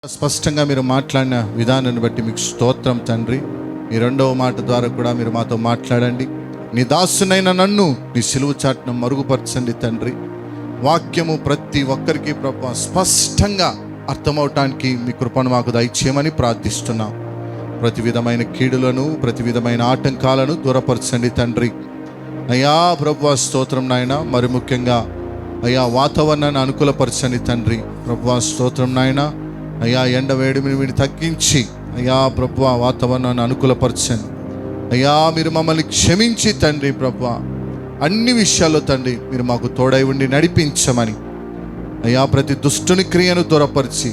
స్పష్టంగా మీరు మాట్లాడిన విధానాన్ని బట్టి మీకు స్తోత్రం తండ్రి. మీ రెండవ మాట ద్వారా కూడా మీరు మాతో మాట్లాడండి. నీ దాసునైన నన్ను నీ సిలువ చాటును మరుగుపరచండి తండ్రి. వాక్యము ప్రతి ఒక్కరికి ప్రభు స్పష్టంగా అర్థమవటానికి మీ కృపను మాకు దయచేయమని ప్రార్థిస్తున్నాం. ప్రతి విధమైన కీడులను, ప్రతి విధమైన ఆటంకాలను దూరపరచండి తండ్రి. అయ్యా ప్రభువా స్తోత్రం నాయన. మరి ముఖ్యంగా అయ్యా వాతావరణాన్ని అనుకూలపరచండి తండ్రి. ప్రభువా స్తోత్రం నాయన. అయ్యా ఎండ వేడిని తగ్గించి అయ్యా ప్రభువా వాతావరణాన్ని అనుకూలపరచండి. అయ్యా మీరు మమ్మల్ని క్షమించి తండ్రి ప్రభువా అన్ని విషయాల్లో తండ్రి మీరు మాకు తోడై ఉండి నడిపించమని అయ్యా ప్రతి దుష్టుని క్రియను దూరపరిచి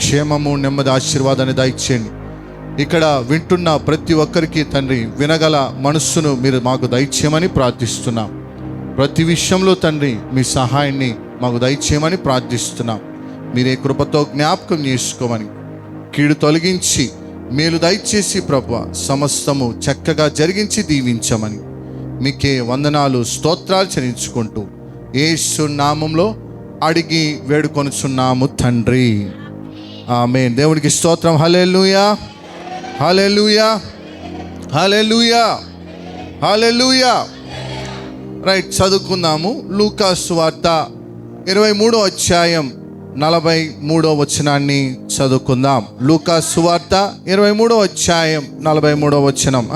క్షేమము, నెమ్మది, ఆశీర్వాదాన్ని దయచేయండి. ఇక్కడ వింటున్న ప్రతి ఒక్కరికి తండ్రి వినగల మనస్సును మీరు మాకు దయచేయమని ప్రార్థిస్తున్నాం. ప్రతి విషయంలో తండ్రి మీ సహాయాన్ని మాకు దయచేయమని ప్రార్థిస్తున్నాం. మీరే కృపతో జ్ఞాపకం చేసుకోమని, కీడు తొలగించి మేలు దయచేసి ప్రభువా సమస్తము చక్కగా జరిగించి దీవించమని మీకే వందనాలు, స్తోత్రాలు చెల్లించుకుంటూ యేసు నామంలో అడిగి వేడుకొనుచున్నాము తండ్రి. ఆమేన్. దేవునికి స్తోత్రం. హల్లెలూయా, హల్లెలూయా, హల్లెలూయా, హల్లెలూయా. రైట్, చదువుకుందాము. లూకా సువార్త 23వ అధ్యాయం 43వ వచనాన్ని చదువుకుందాం. లూకా సువార్త 23వ అధ్యాయం 43వ వచనం.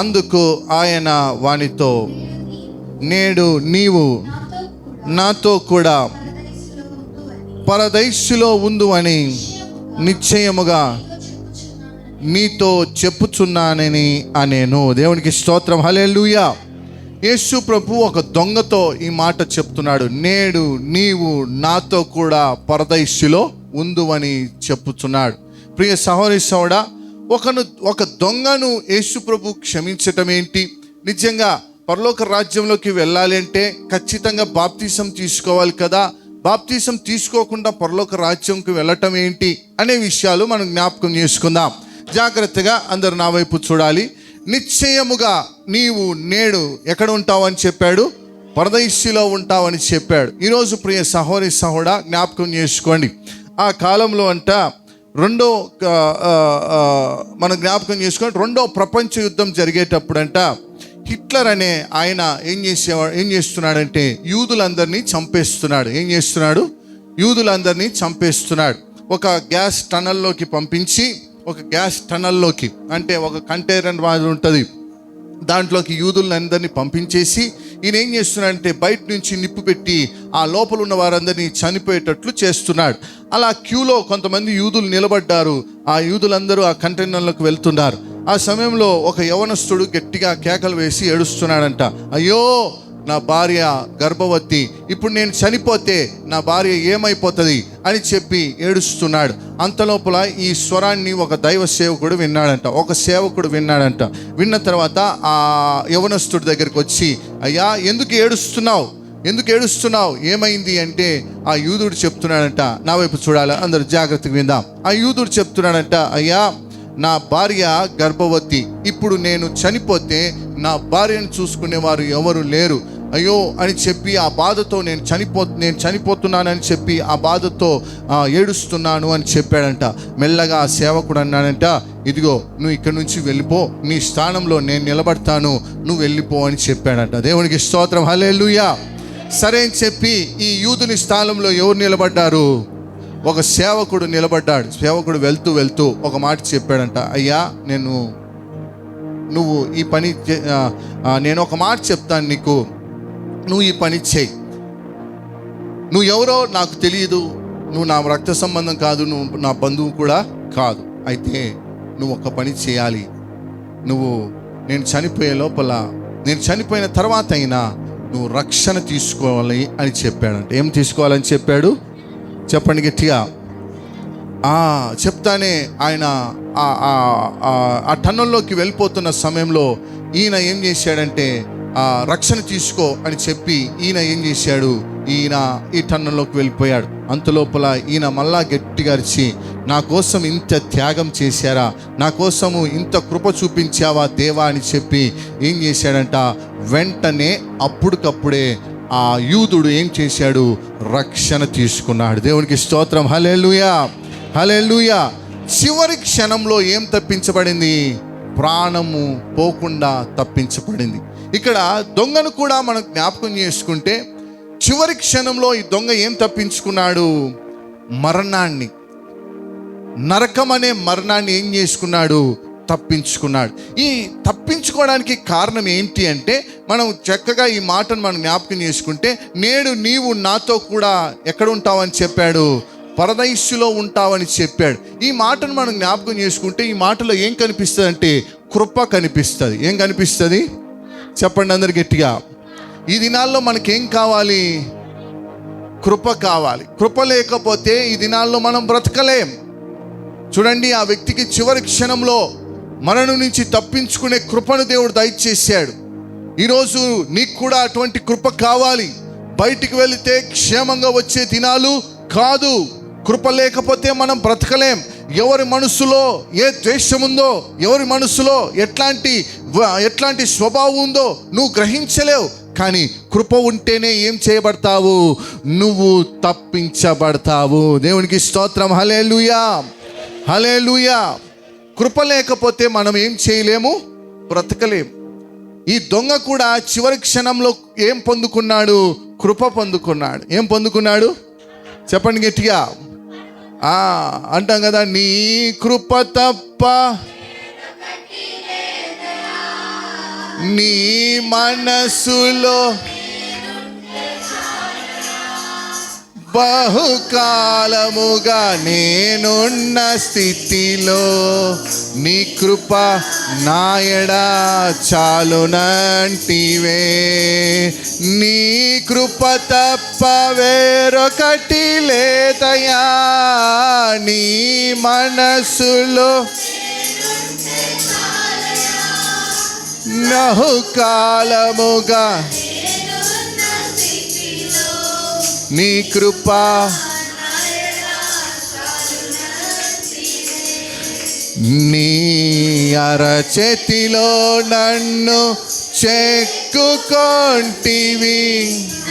అందుకు ఆయన వానితో, నేడు నీవు నాతో కూడా పరదైస్సులో ఉందువని నిశ్చయముగా నీతో చెప్పుచున్నానని అనేను. దేవునికి స్తోత్రం. హల్లెలూయా. యేసు ప్రభు ఒక దొంగతో ఈ మాట చెప్తున్నాడు. నేడు నీవు నాతో కూడా పరదైస్సులో ఉందువని చెప్పుచున్నాడు. ప్రియ సహోదరి సోదరా, ఒక దొంగను యేసు ప్రభు క్షమించటం ఏంటి? నిజంగా పరలోక రాజ్యంలోకి వెళ్ళాలి అంటే ఖచ్చితంగా బాప్తీసం తీసుకోవాలి కదా. బాప్తీసం తీసుకోకుండా పరలోక రాజ్యంకి వెళ్ళటం ఏంటి అనే విషయాలు మనం జ్ఞాపకం చేసుకుందాం. జాగ్రత్తగా అందరు నా వైపు చూడాలి. నిశ్చయముగా నీవు నేడు ఎక్కడ ఉంటావని చెప్పాడు? పరదైస్సులో ఉంటావని చెప్పాడు. ఈరోజు ప్రియ సహోదరి సహోదరా జ్ఞాపకం చేసుకోండి. ఆ కాలంలో మనం జ్ఞాపకం చేసుకోండి, రెండో ప్రపంచ యుద్ధం జరిగేటప్పుడంట హిట్లర్ అనే ఆయన ఏం చేస్తున్నాడంటే యూదులందరినీ చంపేస్తున్నాడు. యూదులందరినీ చంపేస్తున్నాడు. ఒక గ్యాస్ టనల్లోకి పంపించి, ఒక గ్యాస్ టనల్లోకి అంటే ఒక కంటైనర్ వాడు ఉంటుంది, దాంట్లోకి యూదులందరినీ పంపించేసి ఈయన ఏం చేస్తున్నాడంటే బయట నుంచి నిప్పు పెట్టి ఆ లోపల ఉన్న వారందరినీ చనిపోయేటట్లు చేస్తున్నాడు. అలా క్యూలో కొంతమంది యూదులు నిలబడ్డారు. ఆ యూదులందరూ ఆ కంటైనర్లోకి వెళ్తున్నారు. ఆ సమయంలో ఒక యవనస్తుడు గట్టిగా కేకలు వేసి ఏడుస్తున్నాడంట. అయ్యో, నా భార్య గర్భవతి, ఇప్పుడు నేను చనిపోతే నా భార్య ఏమైపోతుంది అని చెప్పి ఏడుస్తున్నాడు. అంతలోపల ఈ స్వరాన్ని ఒక దైవ సేవకుడు విన్నాడంట. విన్న తర్వాత ఆ యవనస్తుడి దగ్గరికి వచ్చి, అయ్యా ఎందుకు ఏడుస్తున్నావు, ఏమైంది అంటే ఆ యూదుడు చెప్తున్నాడంట. నా వైపు చూడాలి, అందరూ జాగ్రత్తగా విందాం. ఆ యూదుడు చెప్తున్నాడంట, అయ్యా నా భార్య గర్భవతి, ఇప్పుడు నేను చనిపోతే నా భార్యను చూసుకునేవారు ఎవరు లేరు, అయ్యో అని చెప్పి ఆ బాధతో నేను చనిపోతున్నానని చెప్పి ఆ బాధతో ఏడుస్తున్నాను అని చెప్పాడంట. మెల్లగా ఆ సేవకుడు అన్నాడంట, ఇదిగో నువ్వు ఇక్కడి నుంచి వెళ్ళిపో, నీ స్థానంలో నేను నిలబడతాను, నువ్వు వెళ్ళిపో అని చెప్పాడంట. దేవునికి స్తోత్రం. హల్లెలూయా. సరే అని చెప్పి ఈ యూదుని స్థానంలో ఎవరు నిలబడ్డారు? ఒక సేవకుడు నిలబడ్డాడు. సేవకుడు వెళ్తూ ఒక మాట చెప్పాడంట, అయ్యా నువ్వు ఈ పని నేను ఒక మాట చెప్తాను నీకు, నువ్వు ఈ పని చేయి. నువ్వు ఎవరో నాకు తెలియదు, నువ్వు నా రక్త సంబంధం కాదు, నువ్వు నా బంధువు కూడా కాదు, అయితే నువ్వు ఒక పని చేయాలి. నేను చనిపోయిన తర్వాత అయినా నువ్వు రక్షణ తీసుకోవాలి అని చెప్పాడంట. ఏం తీసుకోవాలని చెప్పాడు? చెప్పండి గట్టిగా. చెప్తానే ఆయన ఆ టన్నుల్లోకి వెళ్ళిపోతున్న సమయంలో ఈయన ఏం చేశాడంటే రక్షణ తీసుకో అని చెప్పి ఈయన ఏం చేశాడు? ఈయన ఈ టన్నుల్లోకి వెళ్ళిపోయాడు. అంతలోపల ఈయన మళ్ళా గట్టిగా అరిచి, నా కోసం ఇంత త్యాగం చేశారా, నా కోసము ఇంత కృప చూపించావా దేవా అని చెప్పి ఏం చేశాడంట? వెంటనే అప్పటికప్పుడే ఆ యూదుడు ఏం చేశాడు? రక్షణ తీసుకున్నాడు. దేవునికి స్తోత్రం. హల్లెలూయా, హల్లెలూయా. చివరి క్షణంలో ఏం తప్పించబడింది? ప్రాణము పోకుండా తప్పించబడింది. ఇక్కడ దొంగను కూడా మనం జ్ఞాపకం చేసుకుంటే చివరి క్షణంలో ఈ దొంగ ఏం తప్పించుకున్నాడు? మరణాన్ని, నరకం అనే మరణాన్ని ఏం చేసుకున్నాడు? తప్పించుకున్నాడు. ఈ తప్పించుకోవడానికి కారణం ఏంటి అంటే, మనం చక్కగా ఈ మాటను మనం జ్ఞాపకం చేసుకుంటే, నేడు నీవు నాతో కూడా ఎక్కడ ఉంటావని చెప్పాడు? పరదైస్సులో ఉంటావని చెప్పాడు. ఈ మాటను మనం జ్ఞాపకం చేసుకుంటే ఈ మాటలో ఏం కనిపిస్తుంది అంటే కృప కనిపిస్తుంది. ఏం కనిపిస్తుంది? చెప్పండి అందరు గట్టిగా. ఈ దినాల్లో మనకేం కావాలి? కృప కావాలి. కృప లేకపోతే ఈ దినాల్లో మనం బ్రతకలేం. చూడండి, ఆ వ్యక్తికి చివరి క్షణంలో మరణం నుంచి తప్పించుకునే కృపను దేవుడు దయచేశాడు. ఈరోజు నీకు కూడా అటువంటి కృప కావాలి. బయటికి వెళితే క్షేమంగా వచ్చే దినాలు కాదు. కృప లేకపోతే మనం బ్రతకలేం. ఎవరి మనసులో ఏ ద్వేషం ఉందో, ఎవరి మనసులో ఎట్లాంటి స్వభావం ఉందో నువ్వు గ్రహించలేవు. కానీ కృప ఉంటేనే ఏం చేయబడతావు? నువ్వు తప్పించబడతావు. దేవునికి స్తోత్రం. హల్లెలూయా, హల్లెలూయా. కృప లేకపోతే మనం ఏం చేయలేము? బ్రతకలేం. ఈ దొంగ కూడా చివరి క్షణంలో ఏం పొందుకున్నాడు? కృప పొందుకున్నాడు. ఏం పొందుకున్నాడు? చెప్పండి గట్టిగా. అంటాం కదా, నీ కృప తప్ప నీ మనసులో బహుకాలముగా నేనున్న స్థితిలో నీ కృప నాయడా చాలునంటివే. నీ కృప తప్ప వేరొకటి లేదయా. నీ మనసులో బహుకాలముగా నీ కృప నీ అరచేతిలో నన్ను చెక్కుకొంటివి.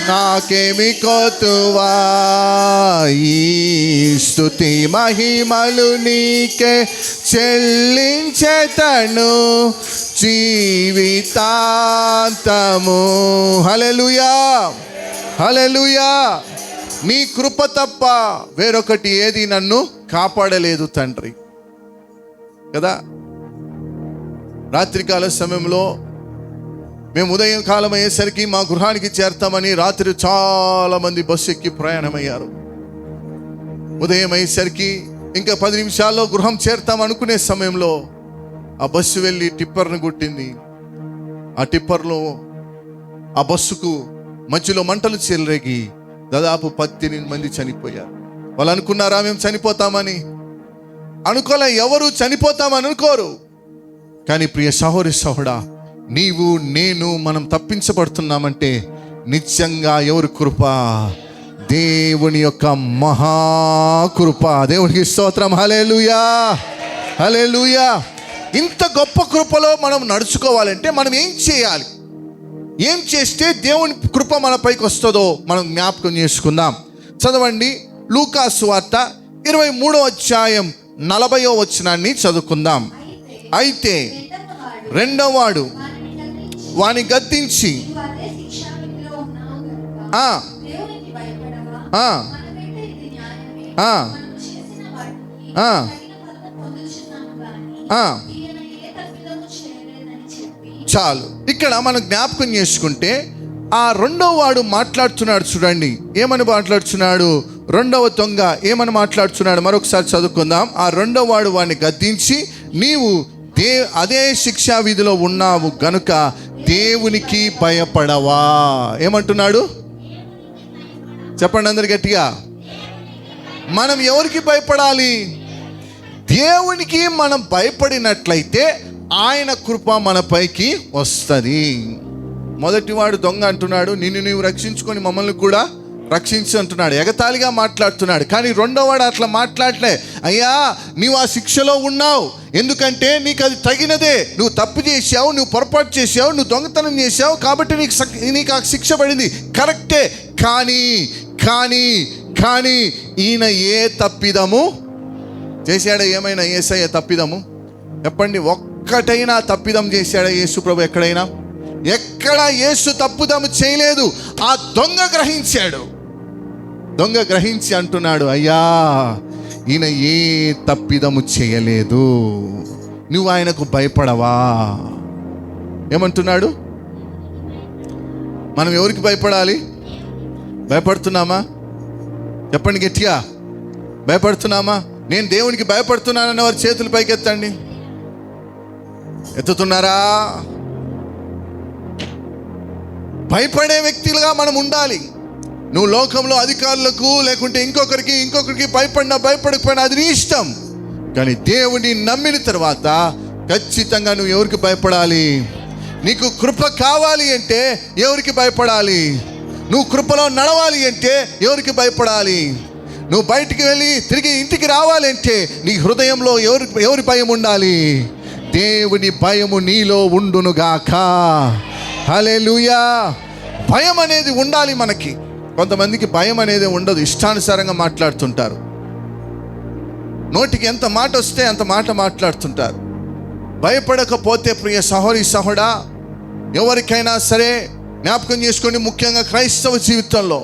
నాకేమి కొతువా? ఈ స్తుతి మహిమలు నీకే చెల్లించెదను జీవితాంతము. హల్లెలూయా, హల్లెలూయా. నీ కృప తప్ప వేరొకటి ఏది నన్ను కాపాడలేదు తండ్రి కదా. రాత్రికాల సమయంలో మేము ఉదయం కాలం అయ్యేసరికి మా గృహానికి చేరతామని రాత్రి చాలా మంది బస్సు ఎక్కి ప్రయాణమయ్యారు. ఉదయం అయ్యేసరికి ఇంకా 10 నిమిషాల్లో గృహం చేరతాం అనుకునే సమయంలో ఆ బస్సు వెళ్ళి టిప్పర్ను కొట్టింది. ఆ టిప్పర్లో ఆ బస్సుకు మధ్యలో మంటలు చెలరేగి దాదాపు 18 మంది చనిపోయారు. వాళ్ళు అనుకున్నారా మేము చనిపోతామని? అనుకోలే. ఎవరు చనిపోతామని అనుకోరు. కానీ ప్రియ సహోదరి సహోదరా, నీవు నేను మనం తప్పించబడుతున్నామంటే నిజంగా ఎవరి కృప? దేవుని యొక్క మహాకృప. దేవునికి స్తోత్రం. హల్లెలూయా, హల్లెలూయా. ఇంత గొప్ప కృపలో మనం నడుచుకోవాలంటే మనం ఏం చేయాలి? ఏం చేస్తే దేవుని కృప మన పైకి వస్తుందో మనం జ్ఞాపకం చేసుకుందాం. చదవండి, లూకా సువార్త 23వ అధ్యాయం 40వ వచనాన్ని చదువుకుందాం. అయితే రెండవ వాడు వాని గద్దించి చాలు. ఇక్కడ మనం జ్ఞాపకం చేసుకుంటే ఆ రెండవ వాడు మాట్లాడుతున్నాడు. చూడండి ఏమని మాట్లాడుతున్నాడు? రెండవ దొంగ ఏమని మాట్లాడుతున్నాడు? మరొకసారి చదువుకుందాం. ఆ రెండవ వాడు వాడిని గద్దించి, నీవు అదే శిక్షా విధిలో ఉన్నావు గనుక దేవునికి భయపడవా? ఏమంటున్నాడు? చెప్పండి అందరు గట్టిగా. మనం ఎవరికి భయపడాలి? దేవునికి మనం భయపడినట్లయితే ఆయన కృప మన పైకి వస్తుంది. మొదటివాడు దొంగ అంటున్నాడు, నిన్ను నీవు రక్షించుకొని మమ్మల్ని కూడా రక్షించు అంటున్నాడు, ఎగతాళిగా మాట్లాడుతున్నాడు. కానీ రెండోవాడు అట్లా మాట్లాడలే. అయ్యా, నీవు ఆ శిక్షలో ఉన్నావు, ఎందుకంటే నీకు అది తగినదే. నువ్వు తప్పు చేసావు, నువ్వు పొరపాటు చేసావు, నువ్వు దొంగతనం చేసావు, కాబట్టి నీకు ఆ శిక్ష పడింది, కరెక్టే. కానీ కానీ కానీ ఈయన ఏ తప్పిదము చేశాడా? ఏమైనా యేసయ్య తప్పిదము చెప్పండి, ఒక్కటైనా తప్పిదం చేశాడా యేసు ప్రభు? ఎక్కడైనా ఎక్కడ యేసు తప్పుదము చేయలేదు. ఆ దొంగ గ్రహించాడు. దొంగ గ్రహించి అంటున్నాడు, అయ్యా, ఈయన ఏ తప్పిదము చేయలేదు, నువ్వు ఆయనకు భయపడవా? ఏమంటున్నాడు? మనం ఎవరికి భయపడాలి? భయపడుతున్నామా? చెప్పండి గట్టిగా, భయపడుతున్నామా? నేను దేవునికి భయపడుతున్నానన్న వారి చేతులు పైకి ఎత్తండి. ఎత్తుతున్నారా? భయపడే వ్యక్తులుగా మనం ఉండాలి. నువ్వు లోకంలో అధికారులకు లేకుంటే ఇంకొకరికి భయపడకపోయినా అది నీ ఇష్టం. కానీ దేవుని నమ్మిన తర్వాత ఖచ్చితంగా నువ్వు ఎవరికి భయపడాలి? నీకు కృప కావాలి అంటే ఎవరికి భయపడాలి? నువ్వు కృపలో నడవాలి అంటే ఎవరికి భయపడాలి? నువ్వు బయటికి వెళ్ళి తిరిగి ఇంటికి రావాలి అంటే నీ హృదయంలో ఎవరి భయం ఉండాలి? దేవుని భయము నీలో ఉండునుగాక. హల్లెలూయా. భయం అనేది ఉండాలి మనకి. కొంతమందికి భయం అనేది ఉండదు, ఇష్టానుసారంగా మాట్లాడుతుంటారు. నోటికి ఎంత మాట వస్తే అంత మాట మాట్లాడుతుంటారు. భయపడకపోతే ప్రియ సహోదరి సహోడా, ఎవరికైనా సరే జ్ఞాపకం చేసుకోండి, ముఖ్యంగా క్రైస్తవ జీవితంలో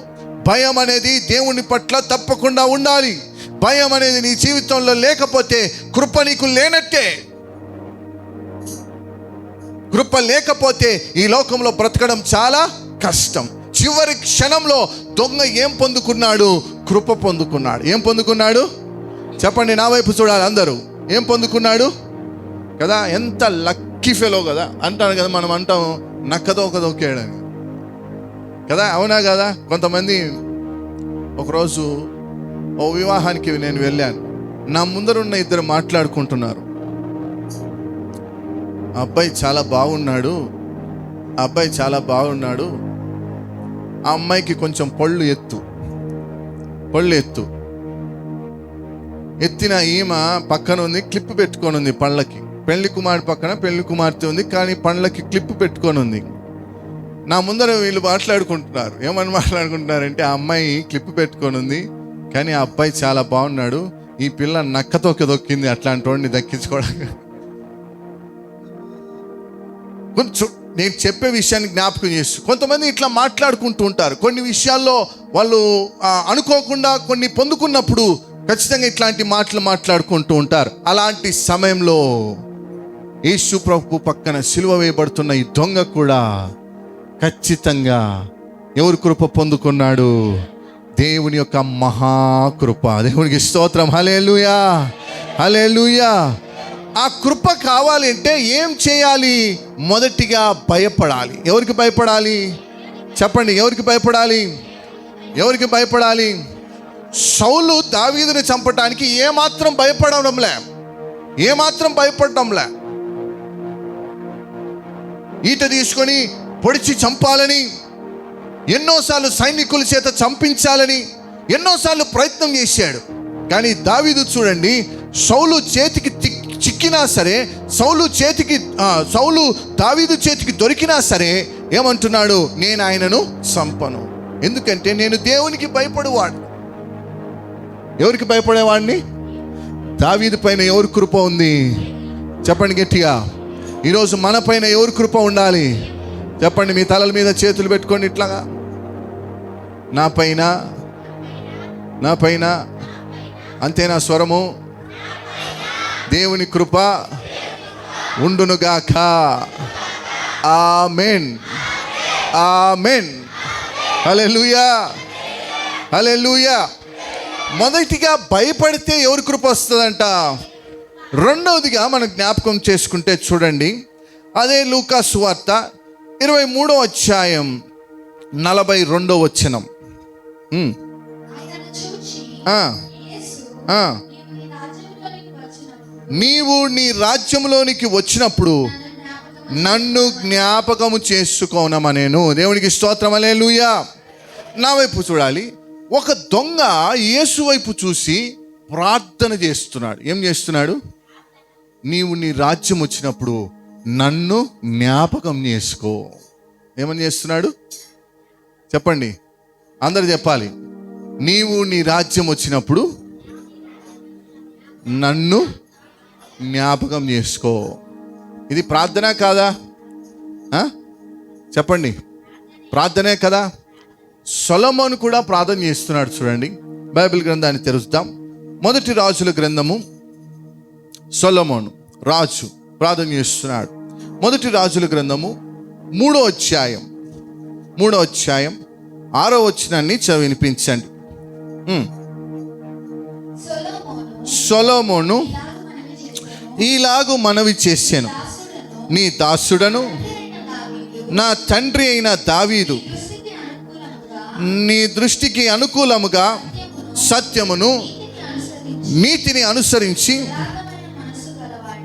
భయం అనేది దేవుని పట్ల తప్పకుండా ఉండాలి. భయం అనేది నీ జీవితంలో లేకపోతే కృప నీకు లేనట్టే. కృప లేకపోతే ఈ లోకంలో బ్రతకడం చాలా కష్టం. చివరి క్షణంలో దొంగ ఏం పొందుకున్నాడు? కృప పొందుకున్నాడు. ఏం పొందుకున్నాడు? చెప్పండి, నా వైపు చూడాలి అందరూ. ఏం పొందుకున్నాడు కదా? ఎంత లక్కీ ఫెలో కదా అంటాను కదా, మనం అంటాం నక్కదొక్కదొక్కాడని కదా, అవునా కదా? కొంతమంది, ఒకరోజు ఓ వివాహానికి నేను వెళ్ళాను. నా ముందరున్న ఇద్దరు మాట్లాడుకుంటున్నారు. ఆ అబ్బాయి చాలా బాగున్నాడు, ఆ అబ్బాయి చాలా బాగున్నాడు, ఆ అమ్మాయికి కొంచెం పళ్ళు ఎత్తిన ఈమె పక్కన ఉంది, క్లిప్ పెట్టుకొని ఉంది పళ్ళకి. పెళ్లి కుమారుడు పక్కన పెళ్లి కుమార్తె ఉంది, కానీ పళ్ళకి క్లిప్ పెట్టుకొని ఉంది. నా ముందర వీళ్ళు మాట్లాడుకుంటున్నారు. ఏమని మాట్లాడుకుంటున్నారంటే, ఆ అమ్మాయి క్లిప్ పెట్టుకొని ఉంది, కానీ ఆ అబ్బాయి చాలా బాగున్నాడు, ఈ పిల్ల నక్కతోకి దొక్కింది అట్లాంటి వాడిని దక్కించుకోవడానికి. కొంచెం నేను చెప్పే విషయాన్ని జ్ఞాపకం చేస్తూ కొంతమంది ఇట్లా మాట్లాడుకుంటూ ఉంటారు. కొన్ని విషయాల్లో వాళ్ళు అనుకోకుండా కొన్ని పొందుకున్నప్పుడు ఖచ్చితంగా ఇట్లాంటి మాటలు మాట్లాడుకుంటూ ఉంటారు. అలాంటి సమయంలో యేసు ప్రభు పక్కన సిలువ వేయబడుతున్న ఈ దొంగ కూడా ఖచ్చితంగా ఎవరి కృప పొందుకున్నాడు? దేవుని యొక్క మహాకృప. దేవునికి స్తోత్రం. హల్లెలూయా, హల్లెలూయా. ఆ కృప కావాలి అంటే ఏం చేయాలి? మొదటిగా భయపడాలి. ఎవరికి భయపడాలి? చెప్పండి, ఎవరికి భయపడాలి? ఎవరికి భయపడాలి? సౌలు దావీదుని చంపటానికి ఏమాత్రం భయపడడంలే. ఈట తీసుకొని పొడిచి చంపాలని, ఎన్నోసార్లు సైనికుల చేత చంపించాలని ఎన్నోసార్లు ప్రయత్నం చేశాడు. కానీ దావీదు చూడండి, సౌలు చేతికి చిక్కినా సరే, సౌలు దావీదు చేతికి దొరికినా సరే ఏమంటున్నాడు? నేను ఆయనను చంపను, ఎందుకంటే నేను దేవునికి భయపడేవాడు. ఎవరికి భయపడేవాడిని? దావీదు పైన ఎవరి కృప ఉంది? చెప్పండి గట్టిగా. ఈరోజు మన పైన ఎవరి కృప ఉండాలి? చెప్పండి, మీ తలల మీద చేతులు పెట్టుకోండి ఇట్లాగా. నా పైన అంతేనా స్వరము? దేవుని కృప ఉండునుగాక. ఆమేన్, ఆమేన్. హల్లెలూయా, హల్లెలూయా. మొదటిగా భయపడితే ఎవరి కృప వస్తుందంట? రెండవదిగా మనం జ్ఞాపకం చేసుకుంటే చూడండి, అదే లూకా సువార్త 23వ అధ్యాయం 42వ వచనం. నీవు నీ రాజ్యంలోనికి వచ్చినప్పుడు నన్ను జ్ఞాపకము చేసుకోనమనేను. దేవునికి స్తోత్రం. హల్లెలూయా. నా వైపు చూడాలి. ఒక దొంగ యేసు వైపు చూసి ప్రార్థన చేస్తున్నాడు. ఏం చేస్తున్నాడు? నీవు నీ రాజ్యం వచ్చినప్పుడు నన్ను జ్ఞాపకం చేసుకో. ఏమని చేస్తున్నాడు చెప్పండి, అందరు చెప్పాలి. నీవు నీ రాజ్యం వచ్చినప్పుడు నన్ను జ్ఞాపకం చేసుకో. ఇది ప్రార్థన కాదా? చెప్పండి, ప్రార్థనే కదా. సొలొమోను కూడా ప్రార్థన చేస్తున్నాడు. చూడండి, బైబిల్ గ్రంథాన్ని తెరుస్తాం. మొదటి రాజుల గ్రంథము. సొలొమోను రాజు ప్రార్థన చేస్తున్నాడు. మొదటి రాజుల గ్రంథము 3వ అధ్యాయం 6వ వచనాన్ని వినిపించండి. సొలొమోను ఈలాగు మనవి చేశాను, నీ దాసుడను నా తండ్రి అయిన దావీదు నీ దృష్టికి అనుకూలముగా సత్యమును నీతిని అనుసరించి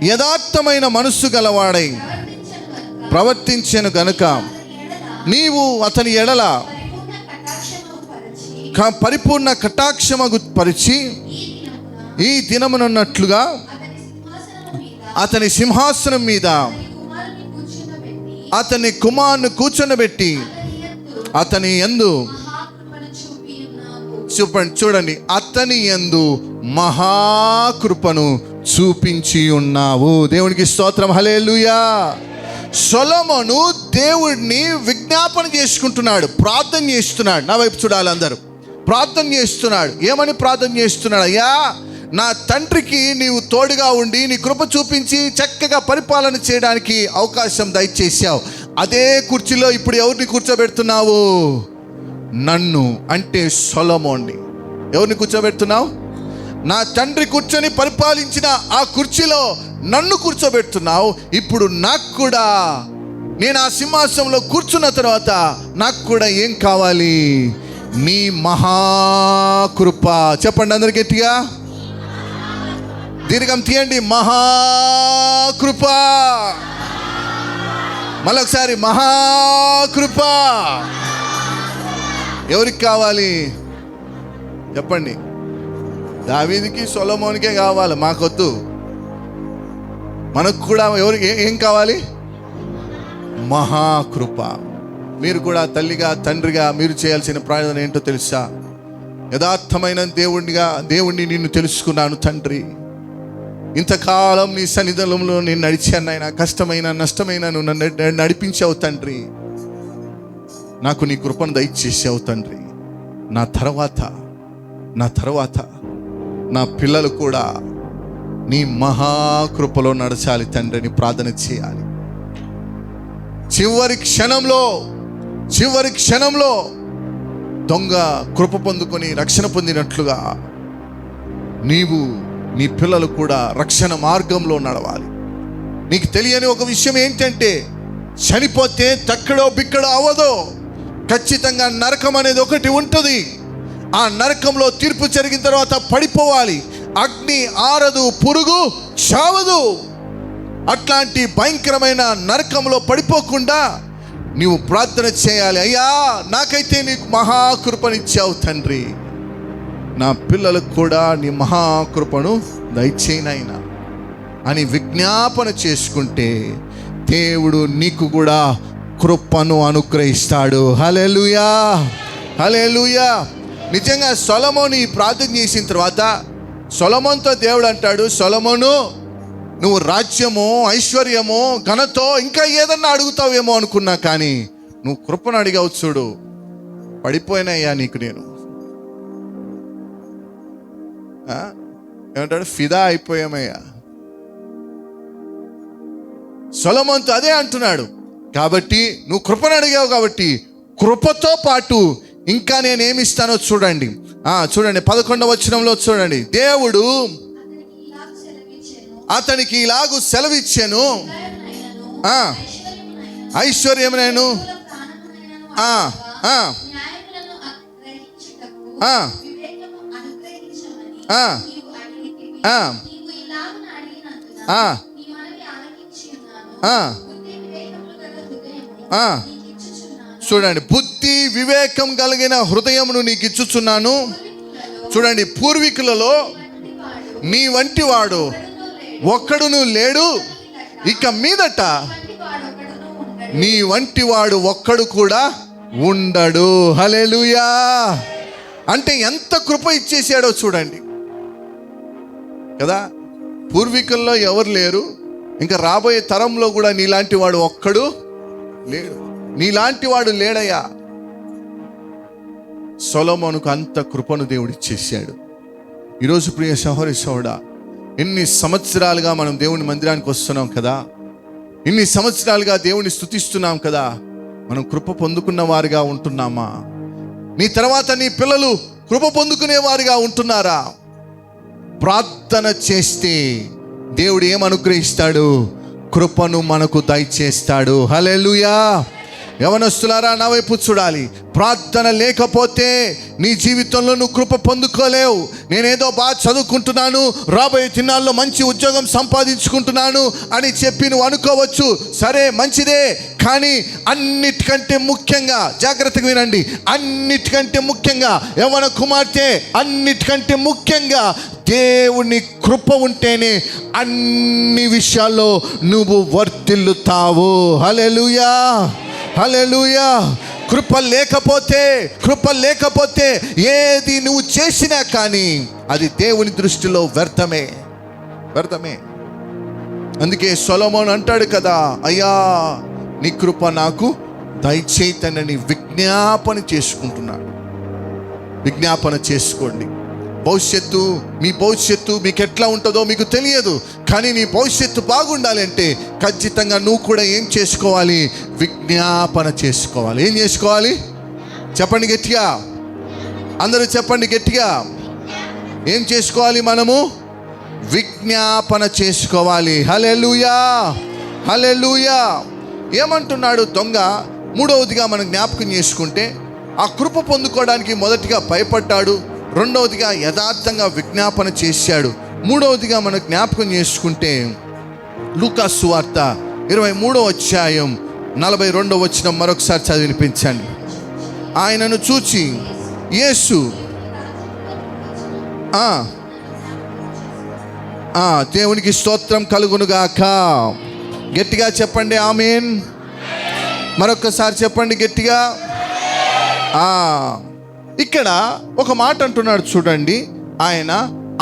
యథార్థమైన మనస్సు గలవాడై ప్రవర్తించెను గనుక నీవు అతని ఎడల పరిపూర్ణ కటాక్షమగు పరిచి ఈ దినమునున్నట్లుగా అతని సింహాసనం మీద అతని కుమారుని కూర్చొనబెట్టి అతని యందు చూడండి, అతని యందు మహాకృపను చూపించి ఉన్నావు. దేవునికి స్తోత్రం, హల్లెలూయా. సొలొమోను దేవుడిని విజ్ఞాపన చేసుకుంటున్నాడు, ప్రార్థన చేస్తున్నాడు. నా వైపు చూడాలి అందరూ. ప్రార్థన చేస్తున్నాడు. ఏమని ప్రార్థన చేస్తున్నాడు? అయ్యా, నా తండ్రికి నీవు తోడుగా ఉండి నీ కృప చూపించి చక్కగా పరిపాలన చేయడానికి అవకాశం దయచేసావు. అదే కుర్చీలో ఇప్పుడు ఎవరిని కూర్చోబెడుతున్నావు? నన్ను, అంటే సొలొమోన్ని. ఎవరిని కూర్చోబెడుతున్నావు? నా తండ్రి కూర్చొని పరిపాలించిన ఆ కుర్చీలో నన్ను కూర్చోబెడుతున్నావు. ఇప్పుడు నాకు కూడా, నేను ఆ సింహాసనంలో కూర్చున్న తర్వాత నాకు కూడా ఏం కావాలి? నీ మహాకృప. చెప్పండి అందరు గట్టిగా, దీర్ఘం తీయండి. మహాకృప. మళ్ళొకసారి మహాకృప. ఎవరికి కావాలి చెప్పండి? దావీదుకి సొలొమోనుకే కావాలి, మాకొద్దు. మనకు కూడా ఎవరికి ఏం కావాలి? మహాకృప. మీరు కూడా తల్లిగా తండ్రిగా మీరు చేయాల్సిన ప్రయోజనం ఏంటో తెలుసా? యథార్థమైన దేవుణ్ణి నిన్ను తెలుసుకున్నాను తండ్రి. ఇంతకాలం నీ సన్నిధానంలో నేను నడిచాను నాయన. కష్టమైన నష్టమైన నువ్వు నన్ను నడిపించావు తండ్రి. నాకు నీ కృపను దయచేసావు తండ్రి. నా తర్వాత నా పిల్లలు కూడా నీ మహాకృపలో నడచాలి తండ్రి అని ప్రార్థన చేయాలి. చివరి క్షణంలో దొంగ కృప పొందుకొని రక్షణ పొందినట్లుగా నీవు నీ పిల్లలు కూడా రక్షణ మార్గంలో నడవాలి. నీకు తెలియని ఒక విషయం ఏంటంటే, చనిపోతే తక్కడో బిక్కడో అవ్వదు. ఖచ్చితంగా నరకం అనేది ఒకటి ఉంటుంది. ఆ నరకంలో తీర్పు జరిగిన తర్వాత పడిపోవాలి. అగ్ని ఆరదు, పురుగు చావదు. అట్లాంటి భయంకరమైన నరకంలో పడిపోకుండా నీవు ప్రార్థన చేయాలి. అయ్యా, నాకైతే నీకు మహాకృపనిచ్చావు తండ్రి, నా పిల్లలకు కూడా నీ మహాకృపను దయచేయనైనా అని విజ్ఞాపన చేసుకుంటే దేవుడు నీకు కూడా కృపను అనుగ్రహిస్తాడు. హల్లెలూయా, హల్లెలూయా. నిజంగా సొలొమోను ఈ ప్రార్థన చేసిన తర్వాత సొలొమోనుతో దేవుడు అంటాడు, సొలొమోను, నువ్వు రాజ్యము, ఐశ్వర్యము, ఘనతో ఇంకా ఏదన్నా అడుగుతావేమో అనుకున్నా, కానీ నువ్వు కృపను అడిగావు చూడు, పడిపోయినాయ్యా నీకు నేను ఏమంటాడు, ఫిదా అయిపోయామయ్యా. సొలొమోనుతో అదే అంటున్నాడు. కాబట్టి నువ్వు కృపను అడిగావు కాబట్టి కృపతో పాటు ఇంకా నేనేమిస్తానో చూడండి. చూడండి 11వ వచనంలో చూడండి. దేవుడు అతనికి ఇలాగు సెలవిచ్చాను, ఐశ్వర్యమునైను చూడండి, బుద్ధి వివేకం కలిగిన హృదయమును నీకు ఇచ్చుచున్నాను. చూడండి, పూర్వీకులలో నీ వంటి వాడు ఒక్కడును లేడు, ఇక మీదట నీ వంటి వాడు ఒక్కడు కూడా ఉండడు. హల్లెలూయా. అంటే ఎంత కృప ఇచ్చేసాడో చూడండి కదా. పూర్వీకుల్లో ఎవరు లేరు, ఇంకా రాబోయే తరంలో కూడా నీలాంటి వాడు ఒక్కడు లేడు. నీలాంటి వాడు లేడయ్యా. సొలొమోనుకు అంత కృపను దేవుడు ఇచ్చేసాడు. ఈరోజు ప్రియ సహోదరి సహోదరుడా, ఎన్ని సంవత్సరాలుగా మనం దేవుని మందిరానికి వస్తున్నాం కదా, ఇన్ని సంవత్సరాలుగా దేవుని స్తుతిస్తున్నాం కదా, మనం కృప పొందుకున్న వారిగా ఉంటున్నామా? నీ తర్వాత నీ పిల్లలు కృప పొందుకునే వారిగా ఉంటున్నారా? ప్రార్థన చేస్తే దేవుడు ఏమనుగ్రహిస్తాడు? కృపను మనకు దయచేస్తాడు. హల్లెలూయా. యవనస్తులారా, నా వైపు చూడాలి. ప్రార్థన లేకపోతే నీ జీవితంలో నువ్వు కృప పొందుకోలేవు. నేనేదో బాగా చదువుకుంటున్నాను, రాబోయే దినాల్లో మంచి ఉద్యోగం సంపాదించుకుంటున్నాను అని చెప్పి నువ్వు అనుకోవచ్చు. సరే, మంచిదే. కానీ అన్నిటికంటే ముఖ్యంగా, జాగ్రత్తగా వినండి, అన్నిటికంటే ముఖ్యంగా యవ్వన కుమార్తె, అన్నిటికంటే ముఖ్యంగా దేవుని కృప ఉంటేనే అన్ని విషయాల్లో నువ్వు వర్ధిల్లుతావు. హల్లెలూయా, హల్లెలూయా. కృప లేకపోతే ఏది నువ్వు చేసినా కానీ అది దేవుని దృష్టిలో వ్యర్థమే. అందుకే సొలొమోను అంటాడు కదా, అయ్యా నీ కృప నాకు దయచేయని విజ్ఞాపన చేసుకుంటున్నాడు. విజ్ఞాపన చేసుకోండి. మీ భవిష్యత్తు మీకు ఎట్లా ఉంటుందో మీకు తెలియదు, కానీ నీ భవిష్యత్తు బాగుండాలి అంటే ఖచ్చితంగా నువ్వు కూడా ఏం చేసుకోవాలి? విజ్ఞాపన చేసుకోవాలి. ఏం చేసుకోవాలి? చెప్పండి గట్టిగా, అందరూ చెప్పండి గట్టిగా. ఏం చేసుకోవాలి? మనము విజ్ఞాపన చేసుకోవాలి. హల్లెలూయా, హల్లెలూయా. ఏమంటున్నాడు దొంగ? మూడవదిగా మనం జ్ఞాపకం చేసుకుంటే, ఆ కృప పొందుకోవడానికి మొదటిగా భయపడ్డాడు, రెండవదిగా యథార్థంగా విజ్ఞాపన చేశాడు, మూడవదిగా మనం జ్ఞాపకం చేసుకుంటే లూకా సువార్త 23వ అధ్యాయం 42వ వచనం మరొకసారి చదివి వినిపించండి. ఆయనను చూచి యేసు దేవునికి స్తోత్రం కలుగునుగాక. గట్టిగా చెప్పండి ఆమేన్. మరొకసారి చెప్పండి గట్టిగా. ఇక్కడ ఒక మాట అంటున్నాడు చూడండి.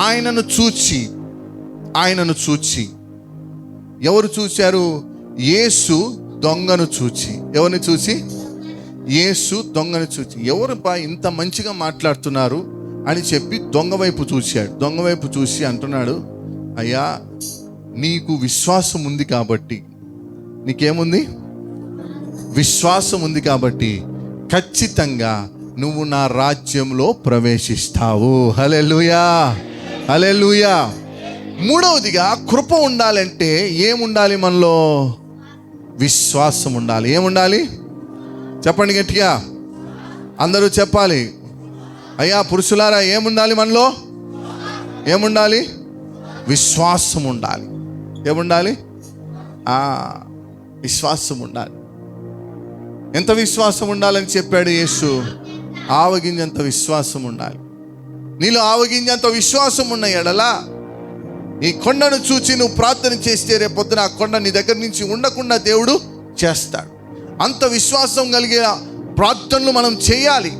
ఆయనను చూచి ఎవరు చూశారు? యేసు దొంగను చూచి. ఎవరిని చూసి? యేసు దొంగను చూచి. ఎవరు ఇంత మంచిగా మాట్లాడుతున్నారు అని చెప్పి దొంగ వైపు చూశాడు. దొంగ వైపు చూసి అంటున్నాడు, అయ్యా నీకు విశ్వాసం ఉంది కాబట్టి, నీకేముంది? విశ్వాసం ఉంది కాబట్టి ఖచ్చితంగా నువ్వు నా రాజ్యంలో ప్రవేశిస్తావు. హల్లెలూయా, హల్లెలూయా. మూడవదిగా కృప ఉండాలంటే ఏముండాలి? మనలో విశ్వాసం ఉండాలి. ఏముండాలి? చెప్పండి గట్టిగా, అందరూ చెప్పాలి. అయ్యా పురుషులారా, ఏముండాలి మనలో? ఏముండాలి? విశ్వాసం ఉండాలి. ఏముండాలి? విశ్వాసం ఉండాలి. ఎంత విశ్వాసం ఉండాలని చెప్పాడు యేసు? ఆవగింజంత విశ్వాసం ఉండాలి. నీలో ఆవగింజంత విశ్వాసం ఉన్న ఎడలా ఈ కొండను చూచి నువ్వు ప్రార్థన చేస్తే రేపొద్దున ఆ కొండ నీ దగ్గర నుంచి ఉండకుండా దేవుడు చేస్తాడు. అంత విశ్వాసం కలిగిన ప్రార్థనలు మనం చేయాలి.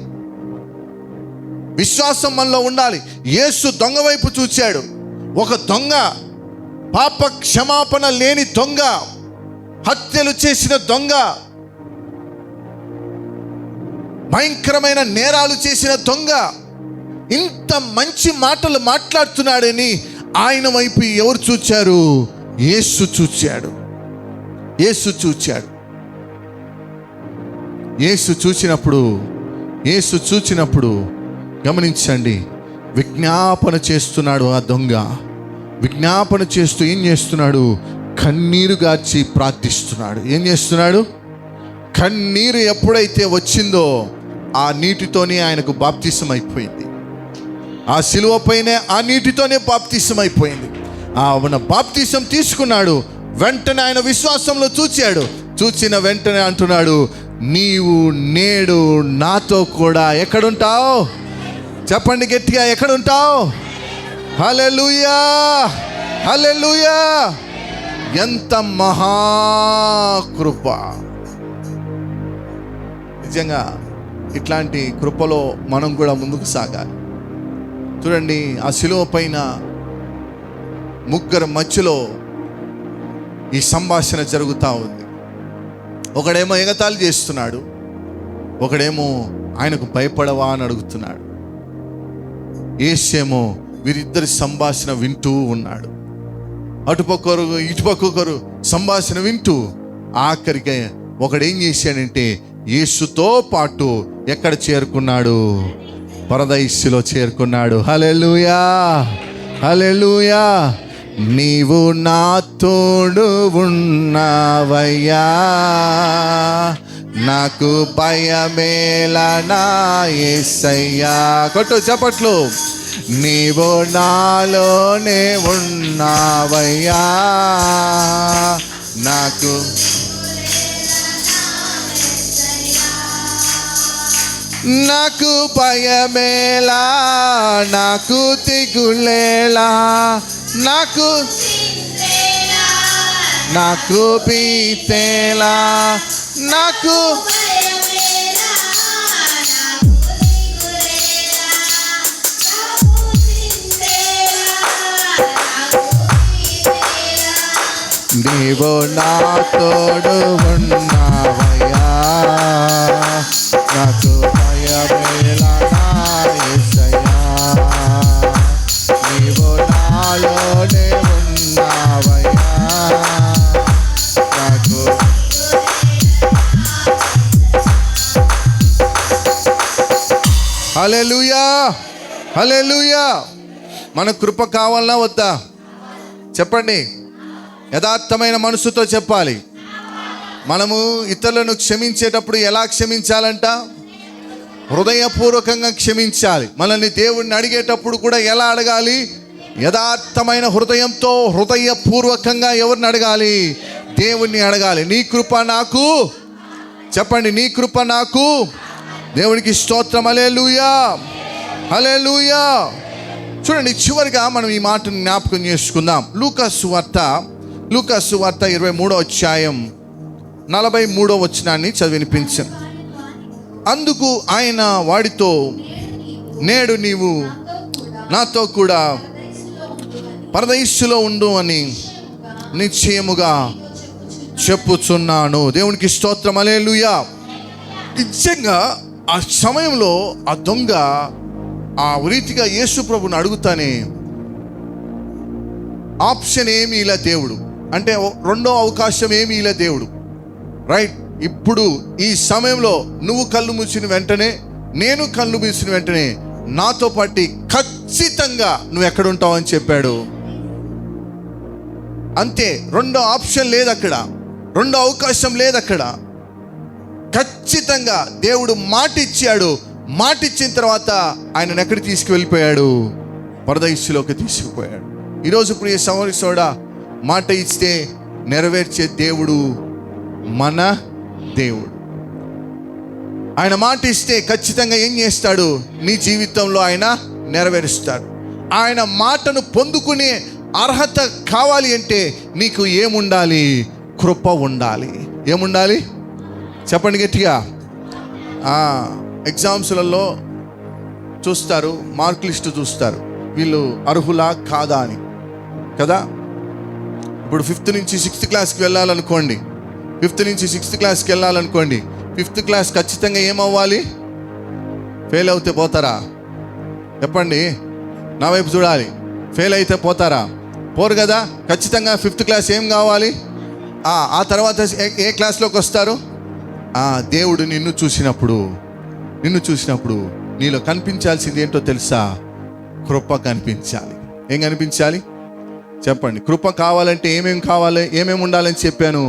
విశ్వాసం మనలో ఉండాలి. యేసు దొంగ వైపు చూచాడు. ఒక దొంగ, పాప క్షమాపణ లేని దొంగ, హత్యలు చేసిన దొంగ, భయంకరమైన నేరాలు చేసిన దొంగ, ఇంత మంచి మాటలు మాట్లాడుతున్నాడని ఆయన వైపు ఎవరు చూచారు? యేసు చూచాడు. యేసు చూచినప్పుడు గమనించండి, విజ్ఞాపన చేస్తున్నాడు ఆ దొంగ. విజ్ఞాపన చేస్తూ ఏం చేస్తున్నాడు? కన్నీరు గార్చి ప్రార్థిస్తున్నాడు. ఏం చేస్తున్నాడు? కన్నీరు ఎప్పుడైతే వచ్చిందో ఆ నీటితోనే ఆయనకు బాప్తిసం అయిపోయింది. ఆ శిలువ పైనే ఆ నీటితోనే బాప్తిసం అయిపోయింది. ఆయన బాప్తిసం తీసుకున్నాడు. వెంటనే ఆయన విశ్వాసంలో చూచాడు. చూచిన వెంటనే అంటున్నాడు, నీవు నేడు నాతో కూడా ఎక్కడుంటావు? చెప్పండి గట్టిగా, ఎక్కడుంటావు? హల్లెలూయా, హల్లెలూయా. ఎంత మహాకృప! నిజంగా ఇట్లాంటి కృపలో మనం కూడా ముందుకు సాగాలి. చూడండి, ఆ శిలువ పైన ముగ్గురు మధ్యలో ఈ సంభాషణ జరుగుతూ ఉంది. ఒకడేమో ఎగతాళి చేస్తున్నాడు, ఒకడేమో ఆయనకు భయపడవా అని అడుగుతున్నాడు. యేసేమో వీరిద్దరి సంభాషణ వింటూ ఉన్నాడు. అటుపక్కరు ఇటుపక్కరు సంభాషణ వింటూ ఆఖరికి ఒకడేం చేశాడంటే యేసుతో పాటు ఎక్కడ చేరుకున్నాడు? పరదైస్సులో చేరుకున్నాడు. హల్లెలూయా, హల్లెలూయా. నీవు నా తోడు ఉన్నావయ్యా, నాకు భయమేలా నా యేసయ్యా. కొట్టు చప్పట్లు. నీవు నాలోనే ఉన్నావయ్యా, నాకు నాకు భయమేలా, నాకు దిగులేలా, నాకు భీతేలా, నాకు నీవు నా తోడు ఉన్నావయ్యా, నాకు భయమేలా నా యేసయ్యా, నీవు నాలోనే ఉన్నావయ్యా, నాకు హల్లెలూయా, హల్లెలూయా. మన కృప కావాలన్నా వద్దా? చెప్పండి. యథార్థమైన మనసుతో చెప్పాలి. మనము ఇతరులను క్షమించేటప్పుడు ఎలా క్షమించాలంట? హృదయపూర్వకంగా క్షమించాలి. మనల్ని దేవుణ్ణి అడిగేటప్పుడు కూడా ఎలా అడగాలి? యథార్థమైన హృదయంతో హృదయపూర్వకంగా ఎవరిని అడగాలి? దేవుణ్ణి అడగాలి. నీ కృప నాకు, చెప్పండి, నీ కృప నాకు. దేవునికి స్తోత్రం. హల్లెలూయా, హల్లెలూయా. చూడండి, చివరిగా మనం ఈ మాటను జ్ఞాపకం చేసుకుందాం. లూకాసు వార్త 23వ అధ్యాయం 43వ వచనాన్ని చదివినిపించండి. అందుకు ఆయన వాడితో, నేడు నీవు నాతో కూడా పరదైస్సులో ఉండు అని నిశ్చయముగా చెప్పుచున్నాను. దేవునికి స్తోత్రం. హల్లెలూయా. నిజంగా ఆ సమయంలో ఆ దొంగ ఆ రీతిగా యేసు ప్రభుని అడుగుతానే ఆప్షన్ ఏమీ ఇలా దేవుడు అంటే రెండో అవకాశం ఏమీ ఇలా దేవుడు. రైట్, ఇప్పుడు ఈ సమయంలో నువ్వు కళ్ళు మూసిన వెంటనే, నేను కళ్ళు మూసిన వెంటనే నాతో పాటు ఖచ్చితంగా నువ్వు ఎక్కడుంటావు అని చెప్పాడు. అంతే, రెండో ఆప్షన్ లేదు అక్కడ, రెండో అవకాశం లేదు అక్కడ. ఖచ్చితంగా దేవుడు మాట ఇచ్చాడు. మాట ఇచ్చిన తర్వాత ఆయనను ఎక్కడికి తీసుకువెళ్ళిపోయాడు? పరదైస్సులోకి తీసుకుపోయాడు. ఈరోజు ప్రియ సోదరుడా, మాట ఇస్తే నెరవేర్చే దేవుడు మన దేవుడు. ఆయన మాట ఇస్తే ఖచ్చితంగా ఏం చేస్తాడు? నీ జీవితంలో ఆయన నెరవేరుస్తాడు. ఆయన మాటను పొందుకునే అర్హత కావాలి అంటే నీకు ఏముండాలి? కృప ఉండాలి. ఏముండాలి? చెప్పండి గట్టిగా. ఎగ్జామ్స్లలో చూస్తారు, మార్క్ లిస్ట్ చూస్తారు, వీళ్ళు అర్హులా కాదా అని కదా. ఇప్పుడు 5th నుంచి 6th క్లాస్కి వెళ్ళాలనుకోండి, 5th నుంచి 6th క్లాస్కి వెళ్ళాలనుకోండి, 5th క్లాస్ ఖచ్చితంగా ఏమవ్వాలి? ఫెయిల్ అవుతే పోతారా? చెప్పండి, నా వైపు చూడాలి. ఫెయిల్ అయితే పోతారా? పోరు కదా. ఖచ్చితంగా 5th క్లాస్ ఏం కావాలి? ఆ తర్వాత ఏ క్లాస్లోకి వస్తారు? దేవుడు నిన్ను చూసినప్పుడు నీలో కనిపించాల్సింది ఏంటో తెలుసా? కృప కనిపించాలి. ఏం కనిపించాలి? చెప్పండి. కృప కావాలంటే ఏమేమి కావాలి? ఏమేమి ఉండాలని చెప్పాను?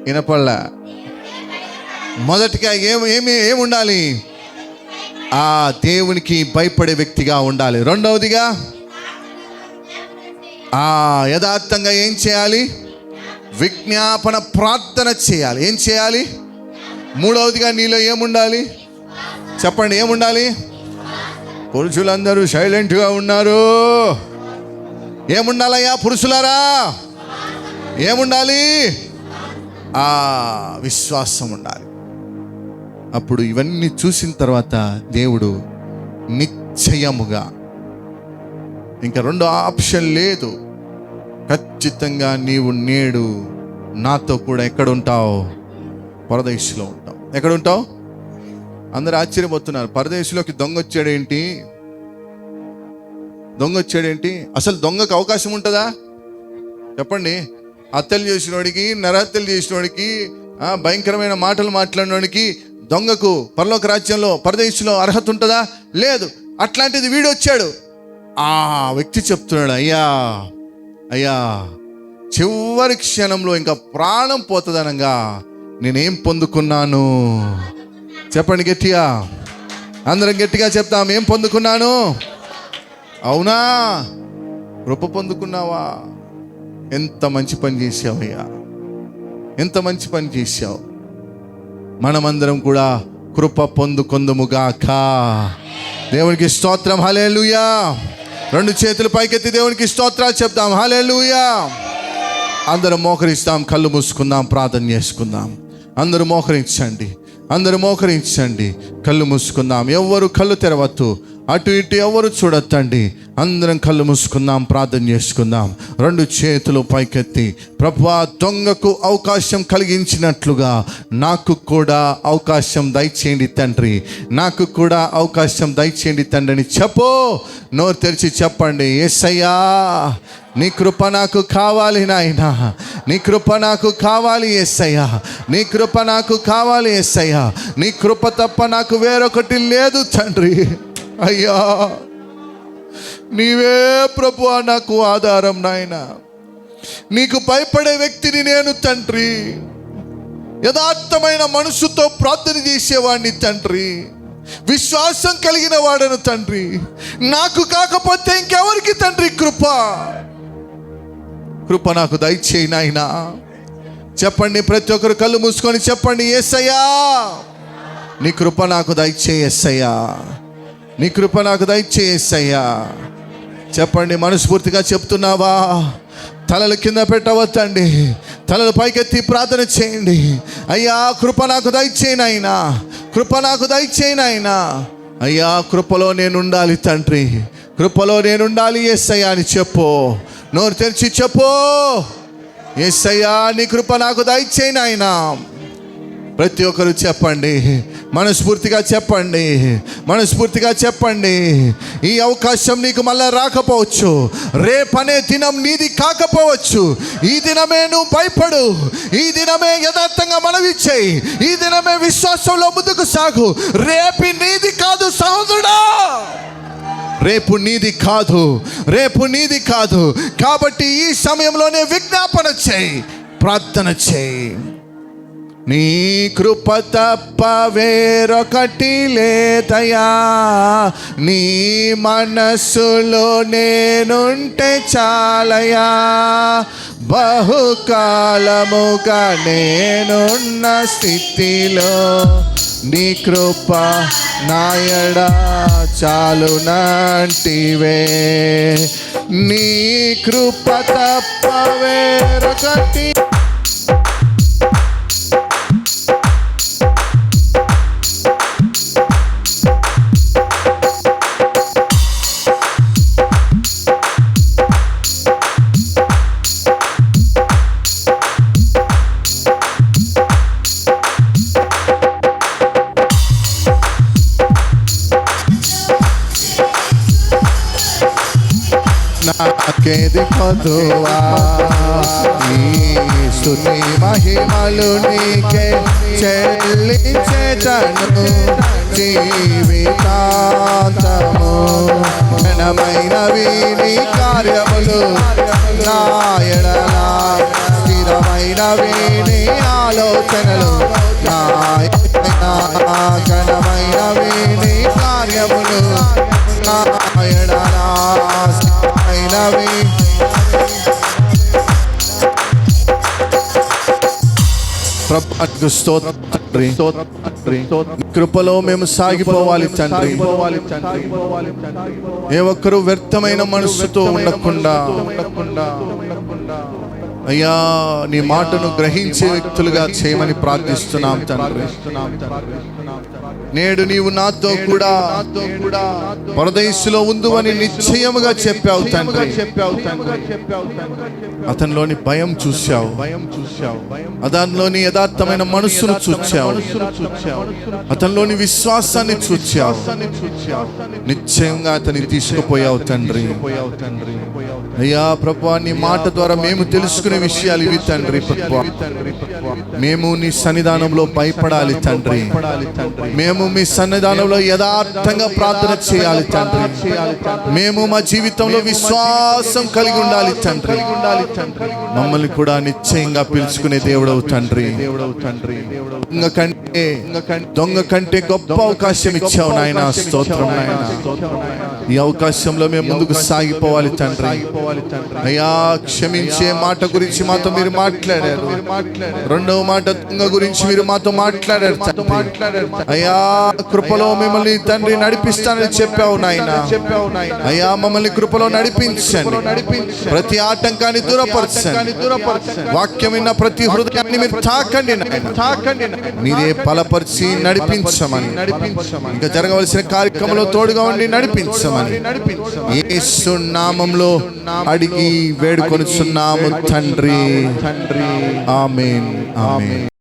వినపడలా? మొదటిగా ఏమి ఉండాలి? దేవునికి భయపడే వ్యక్తిగా ఉండాలి. రెండవదిగా యథార్థంగా ఏం చేయాలి? విజ్ఞాపన ప్రార్థన చేయాలి. ఏం చేయాలి? మూడవదిగా నీలో ఏముండాలి? చెప్పండి, ఏముండాలి? పురుషులందరూ సైలెంట్గా ఉన్నారు. ఏముండాలయ్యా పురుషులారా? ఏముండాలి? విశ్వాసం ఉండాలి. అప్పుడు ఇవన్నీ చూసిన తర్వాత దేవుడు నిశ్చయముగా, ఇంకా రెండో ఆప్షన్ లేదు, ఖచ్చితంగా నీవు నేడు నాతో కూడా ఎక్కడ ఉంటావు? పరదేశంలో ఉంటావు. ఎక్కడ ఉంటావు? అందరూ ఆశ్చర్యపోతున్నారు. పరదేశంలోకి దొంగ వచ్చాడేంటి? దొంగ వచ్చాడేంటి? అసలు దొంగకు అవకాశం ఉంటుందా? చెప్పండి. హత్యలు చేసినోడికి, నరహత్యలు చేసినోడికి, భయంకరమైన మాటలు మాట్లాడినోడికి, దొంగకు పరలోక రాజ్యంలో పరదేశంలో అర్హత ఉంటుందా? లేదు. అట్లాంటిది వీడు వచ్చాడు. ఆ వ్యక్తి చెప్తున్నాడు, అయ్యా చివరి క్షణంలో ఇంకా ప్రాణం పోతుందనగా నేనేం పొందుకున్నాను? చెప్పండి గట్టిగా, అందరం గట్టిగా చెప్తాం. ఏం పొందుకున్నాను? అవునా? కృప పొందుకున్నావా? ఎంత మంచి పని చేసావయ్యా, ఎంత మంచి పని చేశావు. మనమందరం కూడా కృప పొందుకొందుముగాక. దేవునికి స్తోత్రం. హల్లెలూయా. రెండు చేతులు పైకెత్తి దేవునికి స్తోత్రాలు చెప్తాం. హల్లెలూయా. అందరం మోకరిస్తాం, కళ్ళు మూసుకుందాం, ప్రార్థన చేసుకుందాం. అందరూ మోకరించండి, కళ్ళు మూసుకుందాం. ఎవ్వరు కళ్ళు తెరవద్దు, అటు ఇటు ఎవరు చూడొద్దండి. అందరం కళ్ళు మూసుకుందాం, ప్రార్థన చేసుకుందాం. రెండు చేతులు పైకెత్తి, ప్రభువా, దొంగకు అవకాశం కలిగించినట్లుగా నాకు కూడా అవకాశం దయచేయండి తండ్రి, నాకు కూడా అవకాశం దయచేయండి తండ్రి అని చెప్పు. నోరు తెరిచి చెప్పండి, యేసయ్యా నీ కృప నాకు కావాలి నాయనా, నీ కృప నాకు కావాలి యేసయ్యా, నీ కృప నాకు కావాలి యేసయ్యా, నీ కృప తప్ప నాకు వేరొకటి లేదు తండ్రి. అయ్యా నీవే ప్రభువా నాకు ఆధారం నాయనా. నీకు భయపడే వ్యక్తిని నేను తండ్రి, యథార్థమైన మనసుతో ప్రార్థన చేసేవాడిని తండ్రి, విశ్వాసం కలిగిన వాడను తండ్రి. నాకు కాకపోతే ఇంకెవరికి తండ్రి కృప నాకు దయచేయి నాయనా. చెప్పండి, ప్రతి ఒక్కరు కళ్ళు మూసుకొని చెప్పండి, యేసయ్యా నీ కృప నాకు దయచేయి యేసయ్యా, నీ కృప నాకు దయచేయి యేసయ్యా. చెప్పండి, మనస్ఫూర్తిగా చెప్తున్నావా? తలలు కింద పెట్టవద్దండి, తలలు పైకెత్తి ప్రార్థన చేయండి. అయ్యా కృప నాకు దయచేయి నాయనా, కృప నాకు దయచేయి నాయనా. అయ్యా కృపలో నేను ఉండాలి తండ్రి, కృపలో నేను ఉండాలి యేసయ్యా అని చెప్పు. నోరు తెరిచి చెప్పు, యేసయ్యా నీ కృప నాకు దయచేయి నాయనా. ప్రతి ఒక్కరు చెప్పండి, మనస్ఫూర్తిగా చెప్పండి. ఈ అవకాశం నీకు మళ్ళా రాకపోవచ్చు, రేపనే దినం నీది కాకపోవచ్చు. ఈ దినమే నువ్వు భయపడు, ఈ దినమే యథార్థంగా మనవి చేయి, ఈ దినమే విశ్వాసంలో ముందుకు సాగు. రేపు నీది కాదు సహోదరుడా, రేపు నీది కాదు. కాబట్టి ఈ సమయంలోనే విజ్ఞాపన చేయి, ప్రార్థన చేయి. నీ కృప తప్ప వేరొకటి లేదయా, నీ మనస్సులో నేనుంటే చాలయా. బహుకాలముగా నేనున్న స్థితిలో నీ కృప నాయడా చాలునంటివే. నీ కృప తప్ప వేరొకటి నాకేది పొదువా. నీ స్తుతి మహిమలు నీకే చెల్లించేటను జీవితాంతము. ఘనమైనవి నీ కార్యములు నా ఎడల, స్థిరమైనవి నీ ఆలోచనలు నా ఘనమైనవి నీ కార్యములు నా ఎడల, స్థిరమైనవి ప్రభువుకు స్తోత్రం తండ్రి. నీ కృపలో మేము సాగిపోవాలి తండ్రి. ఏ ఒక్కరు వ్యర్థమైన మనస్సుతో ఉండకుండా అయ్యా నీ మాటను గ్రహించే వ్యక్తులుగా చేయమని ప్రార్థిస్తున్నాం తండ్రి. నేడు నీవు నాతో కూడా పరదేశులో ఉందువని నిశ్చయముగా చెప్పావు తండ్రి. అతనిలోని భయం చూశావు, అతనిలోని యథార్థమైన మనస్సును చూచావు, అతనిలోని విశ్వాసాన్ని చూచావు. నిశ్చయంగా అతన్ని తీసుకుపోయావు తండ్రి. అయ్యా ప్రభువా, నీ మాట ద్వారా మేము తెలుసుకునే విషయాలు ఇవి తండ్రి. ప్రభువా, మేము నీ సన్నిధానంలో భయపడాలి తండ్రి. మేము మీ సన్నిధానంలో యథార్థంగా ప్రార్థన చేయాలి తండ్రి. మేము మా జీవితంలో విశ్వాసం కలిగి ఉండాలి తండ్రి. మమ్మల్ని కూడా నిశ్చయంగా పిలుచుకునే దేవుడవు తండ్రి. దొంగ కంటే గొప్ప అవకాశం ఇచ్చావు నాయన. స్తోత్రం నాయన. ఈ అవకాశంలో మేము ముందుకు సాగిపోవాలి తండ్రి. అయ్యా, క్షమించే మాట గురించి మాతో మీరు మాట్లాడారు. రెండవ మాట దొంగ గురించి మీరు మాతో మాట్లాడారు. అయ్యా, కృపలో మిమ్మల్ని తండ్రి నడిపిస్తానని చెప్పావు నాయన. అయ్యా, మమ్మల్ని కృపలో నడిపించండి. ప్రతి ఆటంకాన్ని దూరపరచండి. వాక్యం విన్న ప్రతి హృదయాన్ని మీరు తాకండి నాయన. మీరే బలపరిచి నడిపించమని, ఇంకా జరగవలసిన కార్యక్రమంలో తోడుగా ఉండి నడిపించమని యేసు నామములో అడిగి వేడుకొనుచున్నాము తండ్రి. ఆమేన్, ఆమేన్.